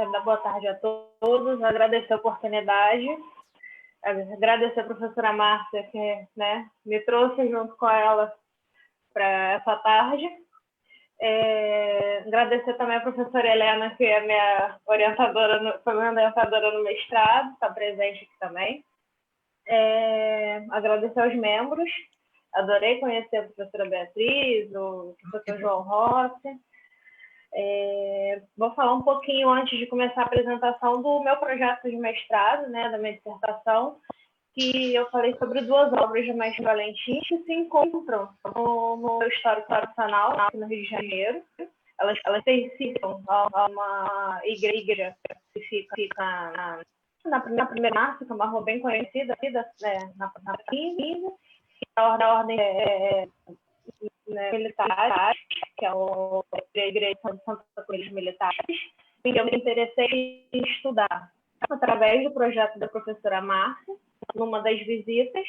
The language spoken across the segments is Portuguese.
quero dar boa tarde a todos, agradecer a oportunidade, agradecer a professora Márcia, que, né, me trouxe junto com ela para essa tarde. Agradecer também a professora Helena, que é minha orientadora, foi minha orientadora no mestrado, está presente aqui também. Agradecer aos membros, adorei conhecer a professora Beatriz, o professor João Rossi. Vou falar um pouquinho antes de começar a apresentação do meu projeto de mestrado, né, da minha dissertação, que eu falei sobre duas obras de Mestre Valentim que se encontram no Histórico Nacional, aqui no Rio de Janeiro. Elas pertencem a uma igreja que fica na primeira marca, que é uma rua bem conhecida, na ordem militar, que é a Igreja de Santa Cruz Militares, e eu me interessei em estudar através do projeto da professora Márcia, numa das visitas,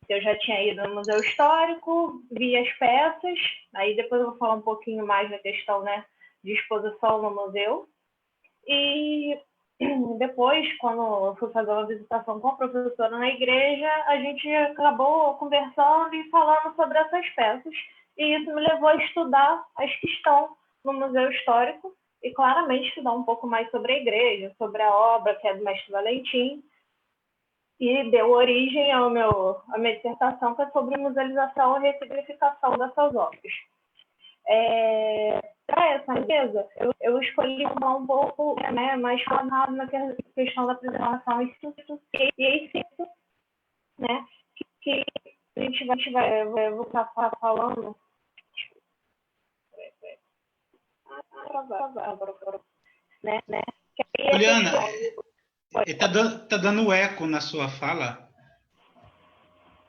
que eu já tinha ido no Museu Histórico, vi as peças, aí depois eu vou falar um pouquinho mais da questão, né, de exposição no museu, e depois, quando eu fui fazer uma visitação com a professora na igreja, a gente acabou conversando e falando sobre essas peças, e isso me levou a estudar as que estão no Museu Histórico, e claramente estudar um pouco mais sobre a igreja, sobre a obra que é do Mestre Valentim, e deu origem à minha dissertação, que é sobre musealização e ressignificação dessas obras. Para essa mesa, eu escolhi falar um pouco, né, mais focado na questão da preservação e isso, né, que a gente vai estar falando. Né? Juliana, tá dando eco na sua fala.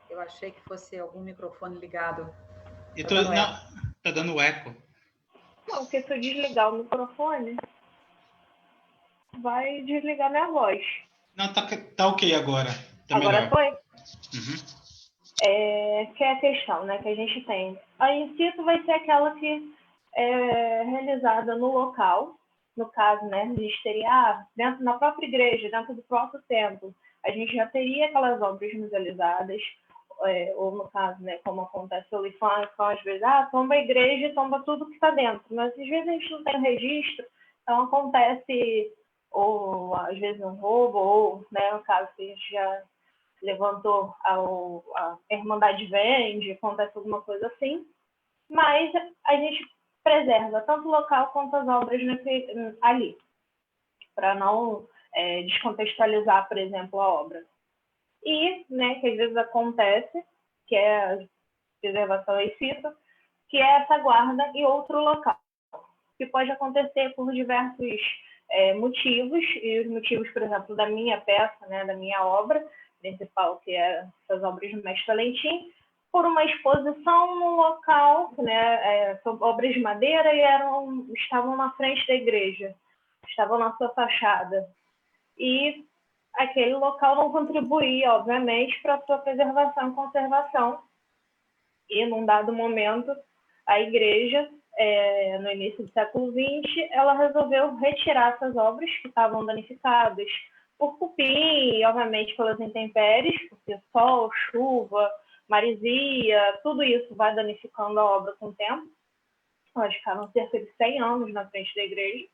Eu achei que fosse algum microfone ligado. Tá dando eco. Não, porque se eu desligar o microfone, vai desligar minha voz. Não, tá ok agora. Tá agora melhor. Foi? Uhum. Que é a questão, né, que a gente tem. A in situ vai ser aquela que é realizada no local, no caso, né, a gente teria dentro, na própria igreja, dentro do próprio templo, a gente já teria aquelas obras musealizadas, ou no caso, né, como acontece ali, às vezes, tomba a igreja e tomba tudo que está dentro, mas às vezes a gente não tem registro, então acontece, ou às vezes um roubo, ou, né, no caso que a gente já levantou a Irmandade Vende, acontece alguma coisa assim, mas a gente preserva tanto o local quanto as obras ali, para não descontextualizar, por exemplo, a obra. E, né, que às vezes acontece, que é a preservação e cita, que é essa guarda em outro local, que pode acontecer por diversos motivos, e os motivos, por exemplo, da minha peça, né, da minha obra principal, que é essas obras do Mestre Valentim, por uma exposição no local, né, são obras de madeira e estavam na frente da igreja, estavam na sua fachada. E aquele local não contribuía, obviamente, para a sua preservação e conservação. E, num dado momento, a igreja, no início do século XX, ela resolveu retirar essas obras que estavam danificadas por cupim e, obviamente, pelas intempéries, porque sol, chuva, maresia, tudo isso vai danificando a obra com o tempo. Elas ficaram cerca de 100 anos na frente da igreja.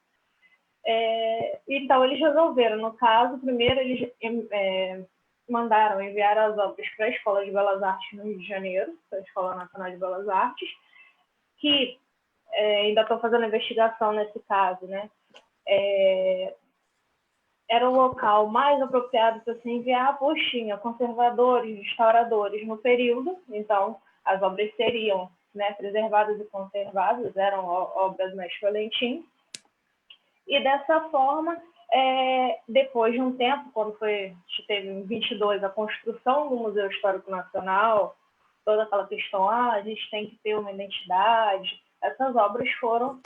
Então, eles resolveram, no caso, primeiro eles mandaram enviar as obras para a Escola de Belas Artes no Rio de Janeiro, para a Escola Nacional de Belas Artes, que ainda estou fazendo investigação nesse caso, né? Era o local mais apropriado para se enviar, pois tinha conservadores, restauradores no período, então as obras seriam, né, preservadas e conservadas, eram obras do Mestre Valentim. E dessa forma, depois de um tempo, quando teve em 22 a construção do Museu Histórico Nacional, toda aquela questão, a gente tem que ter uma identidade, essas obras foram,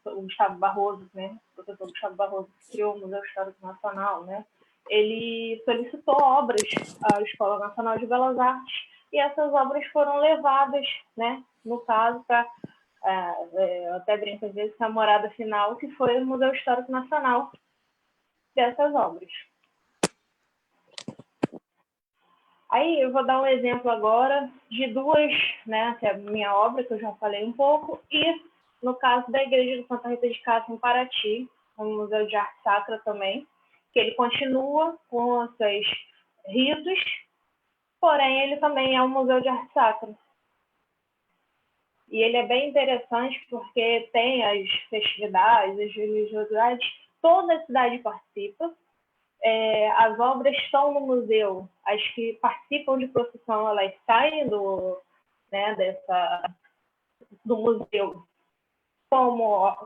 o Gustavo Barroso, né, o professor Gustavo Barroso, que criou o Museu Histórico Nacional, né, ele solicitou obras à Escola Nacional de Belas Artes, e essas obras foram levadas, né, no caso, para Eu até brinco às vezes que a morada final, que foi o Museu Histórico Nacional dessas obras. Aí eu vou dar um exemplo agora de duas, né, que é a minha obra, que eu já falei um pouco, e no caso da Igreja de Santa Rita de Cássia, em Paraty, um museu de arte sacra também, que ele continua com os seus ritos, porém ele também é um museu de arte sacra. E ele é bem interessante porque tem as festividades, as religiosidades, toda a cidade participa. As obras estão no museu, as que participam de procissão, elas saem do museu,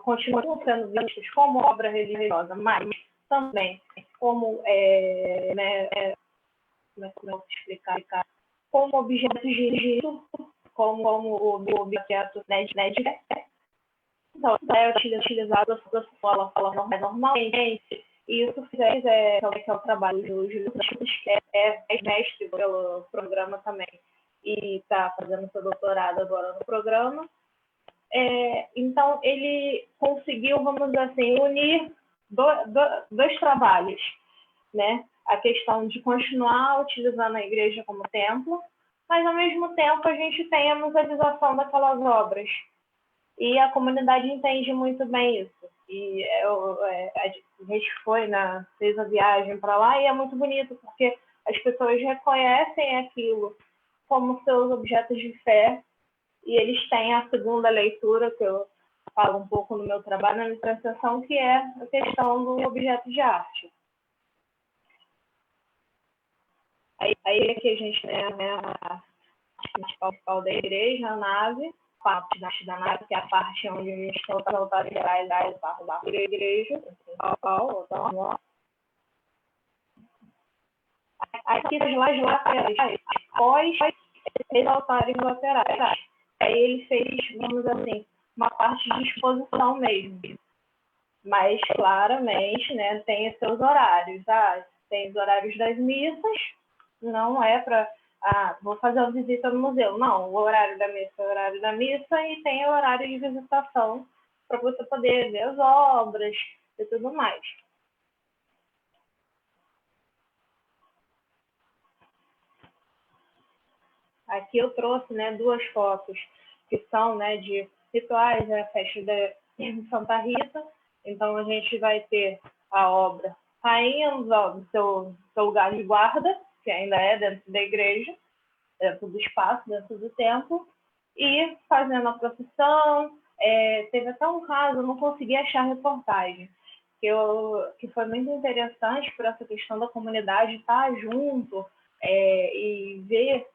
continuam sendo vistas como obra religiosa, mas também como, como é que eu posso explicar? Como objeto de rito, como objeto, né, de fé. Então, é utilizado para a fala normalmente. E isso que é o trabalho do Júlio Santos, que é mestre pelo programa também, e está fazendo seu doutorado agora no programa. Então, ele conseguiu, vamos dizer assim, unir dois trabalhos, né? A questão de continuar utilizando a igreja como templo, mas, ao mesmo tempo, a gente tem a museização daquelas obras. E a comunidade entende muito bem isso. E a gente fez a viagem para lá e é muito bonito, porque as pessoas reconhecem aquilo como seus objetos de fé e eles têm a segunda leitura, que eu falo um pouco no meu trabalho, na minha dissertação, que é a questão do objeto de arte. Aí aqui a gente tem a principal da igreja, a nave, parte da nave, que é a parte onde a gente tem os altares gerais da igreja, aqui nas laterais, após os altares laterais. Aí ele fez, vamos dizer assim, uma parte de exposição mesmo. Mas, claramente, né, tem os seus horários. Tem os horários das missas, não é para... vou fazer uma visita no museu. Não, o horário da missa é o horário da missa e tem o horário de visitação para você poder ver as obras e tudo mais. Aqui eu trouxe, né, duas fotos que são, né, de rituais, a festa de Santa Rita. Então, a gente vai ter a obra saindo do seu lugar de guarda, que ainda é dentro da igreja, dentro do espaço, dentro do templo, e fazendo a procissão. Teve até um caso, eu não consegui achar a reportagem, que foi muito interessante por essa questão da comunidade estar junto e ver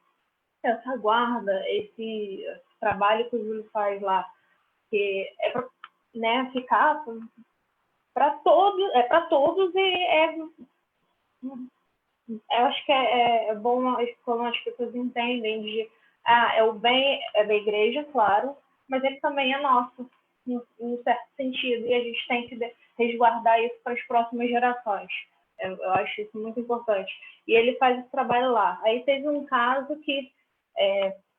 essa guarda, esse trabalho que o Júlio faz lá, que é para, né, ficar para todos e eu acho que é bom quando as pessoas entendem de é o bem é da igreja, claro, mas ele também é nosso, em um certo sentido, e a gente tem que resguardar isso para as próximas gerações. Eu acho isso muito importante. E ele faz esse trabalho lá. Aí teve um caso que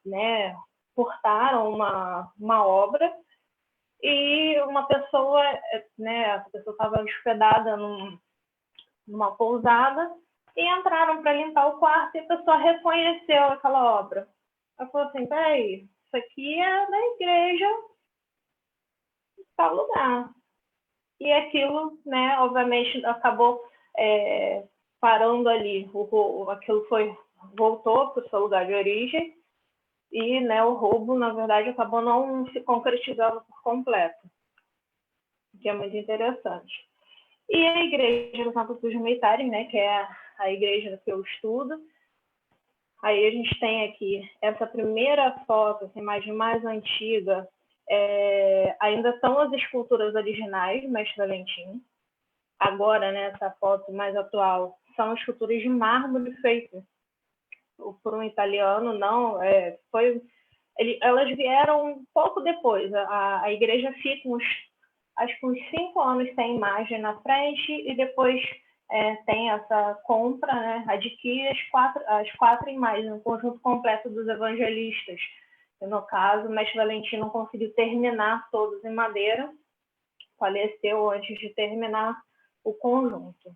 né, portaram uma obra e uma pessoa, né, a pessoa estava hospedada numa pousada e entraram para limpar o quarto e a pessoa reconheceu aquela obra. Ela falou assim, peraí, isso aqui é da igreja em tal lugar. E aquilo, né, obviamente, acabou parando ali. Aquilo voltou para o seu lugar de origem e, né, o roubo, na verdade, acabou não se concretizando por completo, o que é muito interessante. E a Igreja dos Santos Militares, né, que é a igreja que eu estudo. Aí a gente tem aqui essa primeira foto, essa imagem mais antiga, ainda são as esculturas originais do Mestre Valentim. Agora, nessa foto mais atual, são esculturas de mármore feitas por um italiano, não, elas vieram um pouco depois. A igreja fica acho que uns 5 anos sem imagem na frente e depois tem essa compra, né, adquire as quatro imagens, um conjunto completo dos evangelistas, No caso, o mestre Valentim não conseguiu terminar todos em madeira, faleceu antes de terminar o conjunto.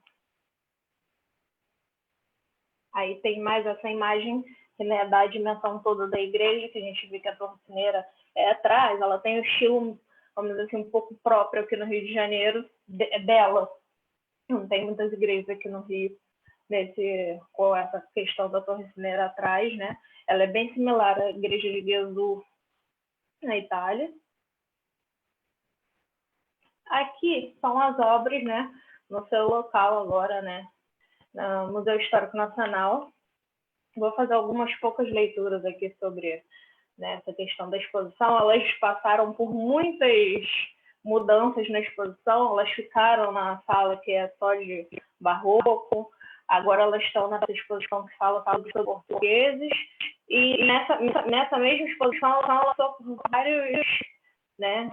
Aí tem mais essa imagem, que né, dá a dimensão toda da igreja, que a gente vê que a torcineira é atrás, ela tem o estilo, vamos dizer assim, um pouco próprio aqui no Rio de Janeiro, dela. Não tem muitas igrejas aqui no Rio com essa questão da torcineira atrás, né? Ela é bem similar à igreja de Gesù na Itália. Aqui são as obras, né? No seu local agora, né? No Museu Histórico Nacional. Vou fazer algumas poucas leituras aqui sobre, né, essa questão da exposição. Elas passaram por muitas mudanças na exposição. Elas ficaram na sala que é só de barroco. Agora elas estão nessa exposição que fala sobre portugueses. E nessa mesma exposição ela passou por vários, né,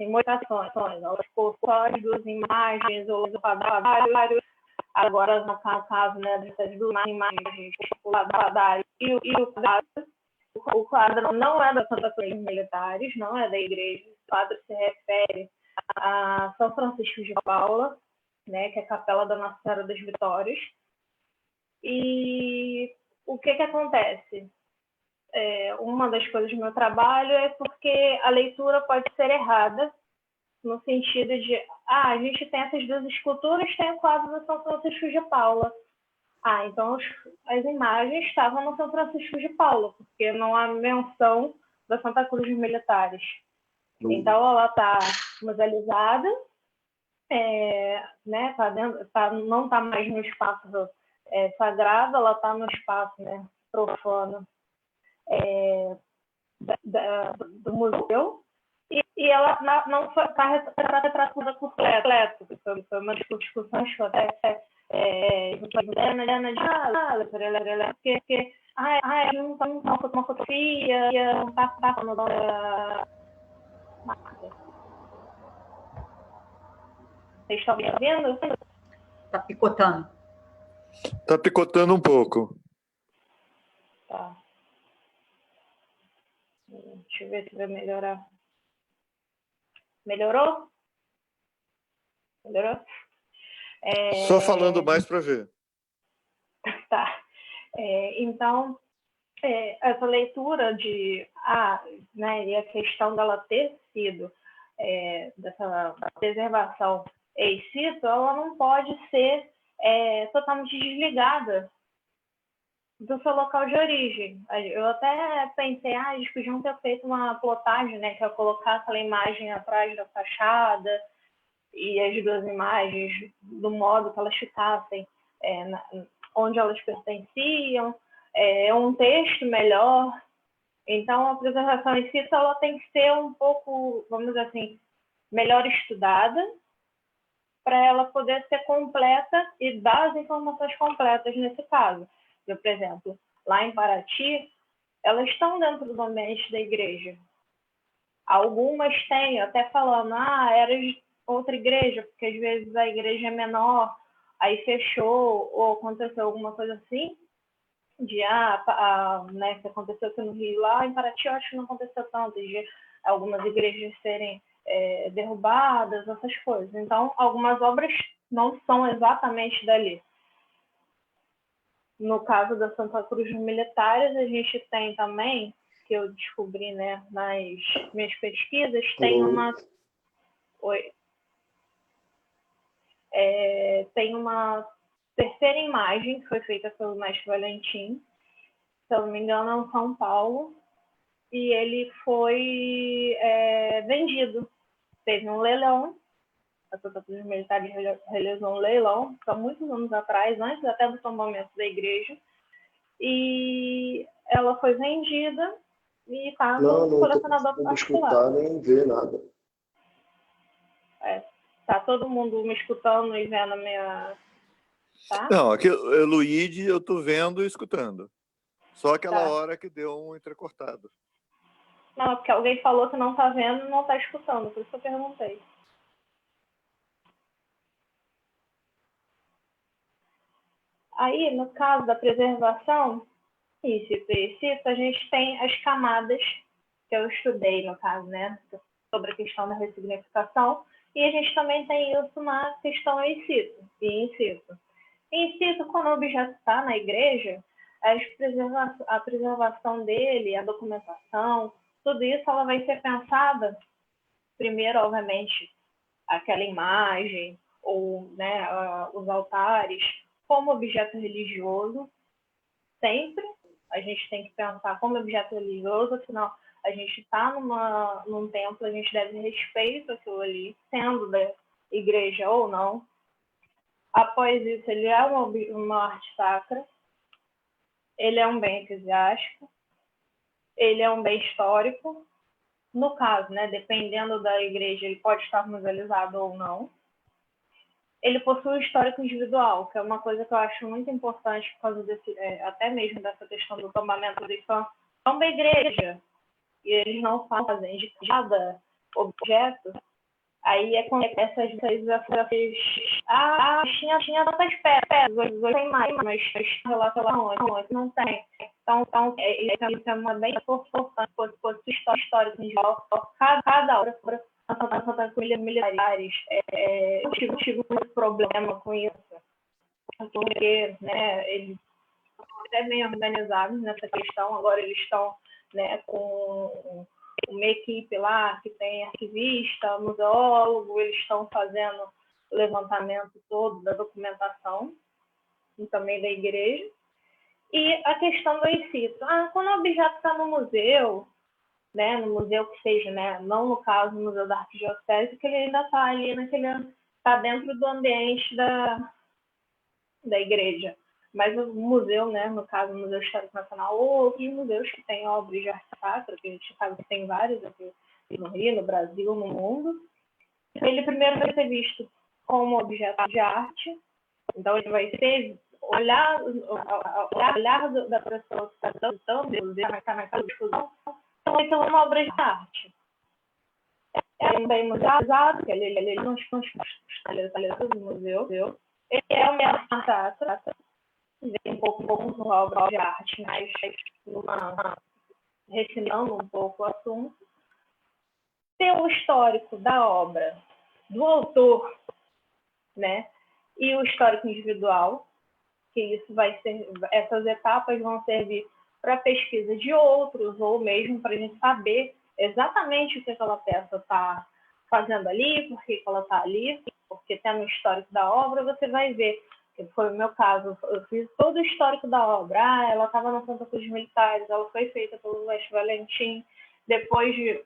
imitações. Ela ficou só as duas imagens, ou os quadros. Agora, no caso, né, dessas duas imagens, o quadro e o quadro. O quadro não é da Santa Cruz dos Militares, não é da igreja. O quadro se refere a São Francisco de Paula, né, que é a Capela da Nossa Senhora das Vitórias. E o que acontece? Uma das coisas do meu trabalho é porque a leitura pode ser errada, no sentido de, a gente tem essas duas esculturas, tem o quadro do São Francisco de Paula. Então as imagens estavam no São Francisco de Paula, porque não há menção da Santa Cruz dos Militares. Então ela está musealizada, né, não está mais no espaço sagrado, ela está no espaço, né, profano do museu. E ela não está retratada completo. Foi uma discussão que até porque não está uma fotografia, não está falando da marca. Vocês estão me ouvindo? Está picotando. Está picotando um pouco. Tá. Deixa eu ver se vai melhorar. Melhorou? Melhorou? Só falando mais para ver. Tá. Então, essa leitura né, e a questão dela ter sido dessa preservação ex situ, ela não pode ser totalmente desligada do seu local de origem. Eu até pensei, eles podiam ter feito uma plotagem, né, que é colocar aquela imagem atrás da fachada e as duas imagens do modo que elas ficassem onde elas pertenciam, um texto melhor. Então, a preservação em si, ela tem que ser um pouco, vamos dizer assim, melhor estudada para ela poder ser completa e dar as informações completas nesse caso. Eu, por exemplo, lá em Paraty, elas estão dentro do ambiente da igreja. Algumas têm, até falando, era de outra igreja, porque às vezes a igreja é menor, aí fechou, ou aconteceu alguma coisa assim, né, que aconteceu aqui no Rio, lá em Paraty, eu acho que não aconteceu tanto, de algumas igrejas serem derrubadas, essas coisas. Então, algumas obras não são exatamente dali. No caso da Santa Cruz dos Militares, a gente tem também, que eu descobri, né, nas minhas pesquisas, tem uma... Oi. Tem uma terceira imagem que foi feita pelo mestre Valentim, se eu não me engano, em São Paulo, e ele foi vendido. Teve um leilão, a Santa Cruz dos Militares realizou um leilão, há muitos anos atrás, antes até do tombamento da igreja, e ela foi vendida e está no colecionador particular. Não escutar nem ver nada. Tá todo mundo me escutando e vendo a minha... Tá? Não, aqui, Luíde, eu estou vendo e escutando. Só aquela hora que deu um entrecortado. Não, porque alguém falou que não está vendo e não está escutando, por isso que eu perguntei. Aí, no caso da preservação, Isso. A gente tem as camadas que eu estudei, no caso, né, sobre a questão da ressignificação, e a gente também tem isso na questão incito e incito. Incito, quando o objeto está na igreja, a preservação dele, a documentação, tudo isso ela vai ser pensada, primeiro, obviamente, aquela imagem, ou né, os altares, como objeto religioso, sempre. A gente tem que pensar como objeto religioso, afinal, a gente está num templo, a gente deve respeito àquilo ali, sendo da igreja ou não. Após isso, ele é uma arte sacra, ele é um bem eclesiástico, ele é um bem histórico. No caso, né, dependendo da igreja, ele pode estar musealizado ou não. Ele possui um histórico individual, que é uma coisa que eu acho muito importante por causa desse, até mesmo dessa questão do tombamento de fã. São da igreja, e eles não fazem de cada objeto. Aí é com essas tinha tantas pedras, hoje tem mais, mas relação não tem. Então isso é uma bem importante, fosse histórico em geral, cada obra militares. Eu tive muito problema com isso, porque né, eles até bem organizados nessa questão, agora eles estão né, com uma equipe lá que tem arquivista, museólogo, eles estão fazendo o levantamento todo da documentação e também da igreja. E a questão do incito. Quando o objeto está no museu, né, no museu que seja, né, não no caso do Museu da Arquidiocese, que ele ainda está ali está dentro do ambiente da igreja. Mas o museu, né, no caso, o Museu Histórico Nacional, ou outros museus que têm obras de arte sacra, que a gente sabe que tem vários aqui no Rio, no Brasil, no mundo, ele primeiro vai ser visto como objeto de arte, então ele vai ser olhar da pessoa que está dando, está naquela discussão, então é uma obra de arte. É um bem musealizado, que ele não está no museu, ele é uma arte sacra, vem um pouco com obra de arte, mas refinando um pouco o assunto. Ter o histórico da obra, do autor, né, e o histórico individual, que isso essas etapas vão servir para pesquisa de outros, ou mesmo para a gente saber exatamente o que aquela peça está fazendo ali, por que ela está ali, porque tendo o histórico da obra, você vai ver. Foi o meu caso, eu fiz todo o histórico da obra. Ela estava na Santa Cruz Militares, ela foi feita pelo Mestre Valentim. Depois de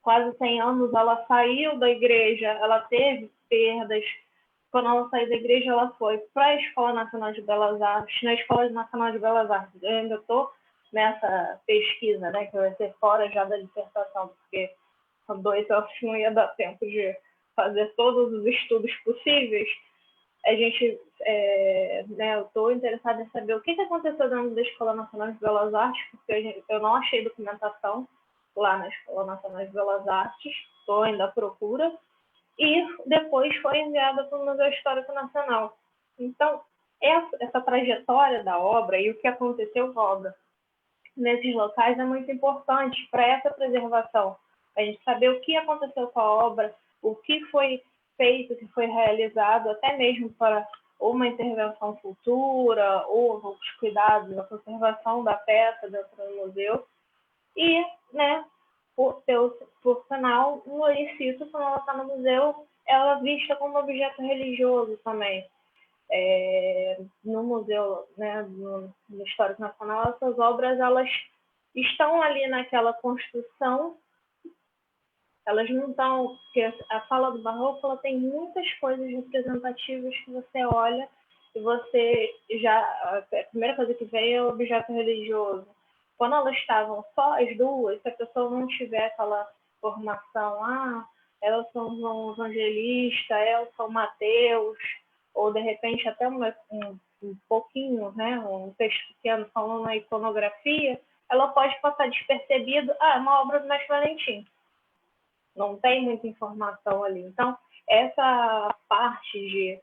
quase 100 anos, ela saiu da igreja, ela teve perdas. Quando ela saiu da igreja, ela foi para a Escola Nacional de Belas Artes. Na Escola Nacional de Belas Artes, eu ainda estou nessa pesquisa, né, que vai ser fora já da dissertação, porque com 2 anos não ia dar tempo de fazer todos os estudos possíveis. A gente, né, eu estou interessada em saber o que aconteceu dentro da Escola Nacional de Belas Artes, porque eu não achei documentação lá na Escola Nacional de Belas Artes, estou ainda à procura, e depois foi enviada para o Museu Histórico Nacional. Então, essa trajetória da obra e o que aconteceu com a obra nesses locais é muito importante para essa preservação, a gente saber o que aconteceu com a obra, o que foi feito, que foi realizado, até mesmo para uma intervenção futura, ou os cuidados, a conservação da peça dentro do museu. E, né, por sinal, no incito, quando ela está no museu, ela é vista como objeto religioso também. No museu, né, no Histórico Nacional, essas obras elas estão ali naquela construção. Elas não estão, porque a fala do Barroco ela tem muitas coisas representativas que você olha e você já, a primeira coisa que vem é o objeto religioso. Quando elas estavam só as duas, se a pessoa não tiver aquela formação, elas são João Evangelista, elas são Mateus, ou de repente até um pouquinho, né, um texto pequeno falando na iconografia, ela pode passar despercebido, é uma obra do Mestre Valentim. Não tem muita informação ali. Então, essa parte de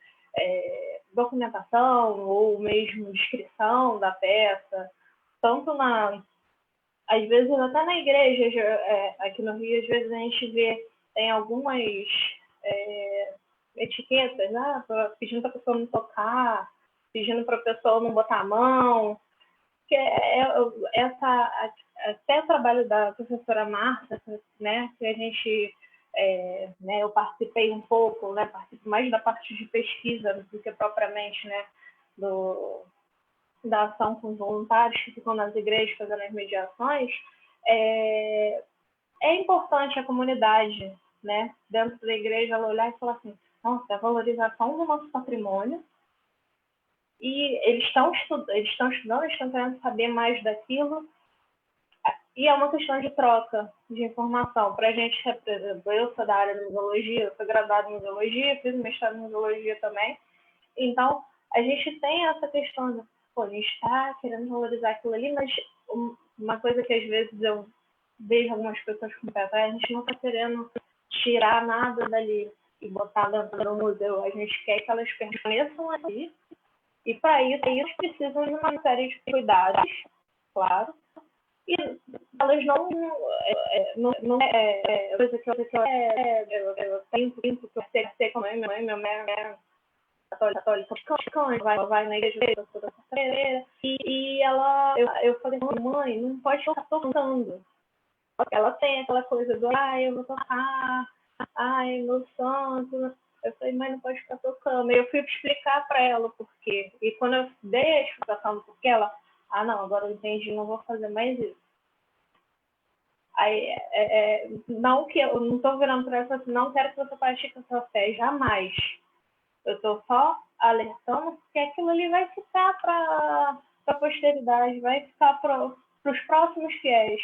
documentação ou mesmo descrição da peça, tanto às vezes até na igreja, aqui no Rio, às vezes a gente vê, tem algumas etiquetas, né? Pedindo para a pessoa não tocar, pedindo para a pessoa não botar a mão, que até o trabalho da professora Marta, né, que a gente, né, eu participei um pouco, né, participo mais da parte de pesquisa do que propriamente, né, da ação com voluntários que ficam nas igrejas fazendo as mediações. É importante a comunidade, né, dentro da igreja, ela olhar e falar assim, nossa, a valorização do nosso patrimônio, e eles estão estudando, eles estão querendo saber mais daquilo, e é uma questão de troca de informação. Para a gente, eu sou da área de museologia, eu sou graduada em museologia, fiz mestrado em museologia também, então a gente tem essa questão de, pô, a gente está querendo valorizar aquilo ali, mas uma coisa que às vezes eu vejo algumas pessoas com o pé atrás, a gente não está querendo tirar nada dali e botar dentro do museu, a gente quer que elas permaneçam ali. E para isso, eles precisam de uma série de cuidados, claro. E elas não coisa que eu tenho que eu ser como minha mãe católica, vai na igreja toda feira. E eu falei, mãe, não pode estar tocando. Ela tem aquela coisa do, eu vou tocar, meu santo. Eu falei, mãe, não pode ficar tocando. E eu fui explicar para ela o porquê. E quando eu dei a explicação do porquê, ela, não, agora eu entendi, não vou fazer mais isso. Aí, não que eu não estou virando para ela assim, não quero que você pratique a sua fé, jamais. Eu estou só alertando porque aquilo ali vai ficar para a posteridade, vai ficar para os próximos fiéis.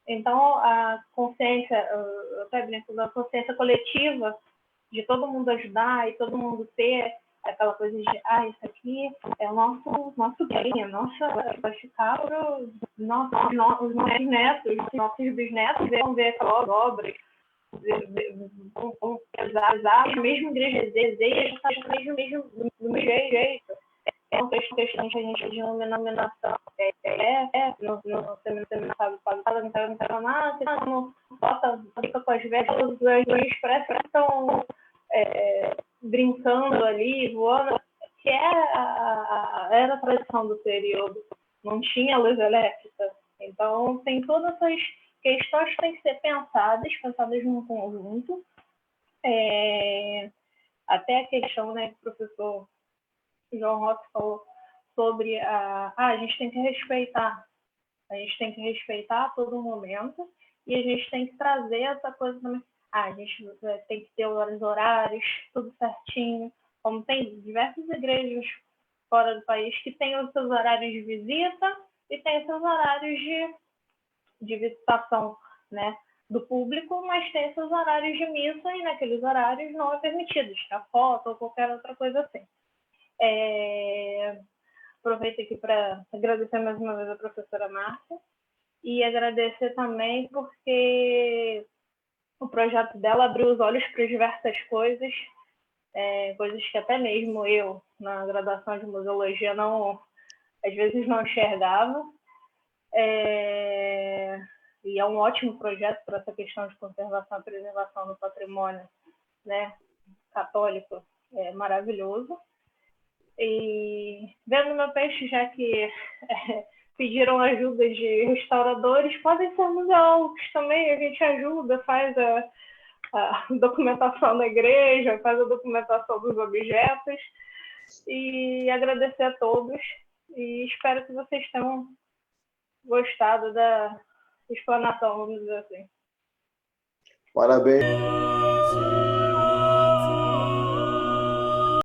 Então, a consciência, eu até brinco, a consciência coletiva, de todo mundo ajudar e todo mundo ter aquela coisa de, isso aqui é o nosso bem, vai ficar para os nossos netos, nossos bisnetos vão ver aquelas obras, vão usar a mesma igreja deseja, está do mesmo jeito. É uma questão que a gente de denominação não sabe falar, não sabe nada, não fica com as vestes, os anjos parece que estão brincando ali, voando, que era a tradição do período, não tinha luz elétrica. Então, tem todas essas questões que têm que ser pensadas num conjunto. Até a questão, né, que o professor João Roque falou sobre a gente tem que respeitar. A gente tem que respeitar a todo momento e a gente tem que trazer essa coisa também. A gente tem que ter os horários, tudo certinho. Como tem diversas igrejas fora do país que têm os seus horários de visita e tem os seus horários de visitação, né, do público, mas tem seus horários de missa e naqueles horários não é permitido tirar foto ou qualquer outra coisa assim. Aproveito aqui para agradecer mais uma vez a professora Marta e agradecer também porque o projeto dela abriu os olhos para diversas coisas, coisas que até mesmo eu, na graduação de museologia, às vezes não enxergava. E é um ótimo projeto para essa questão de conservação e preservação do patrimônio, né, católico, maravilhoso. E vendo meu peixe, já que pediram ajuda de restauradores, podem ser museólogos também, a gente ajuda, faz a documentação da igreja, faz a documentação dos objetos, e agradecer a todos, e espero que vocês tenham gostado da explanação, vamos dizer assim. Parabéns.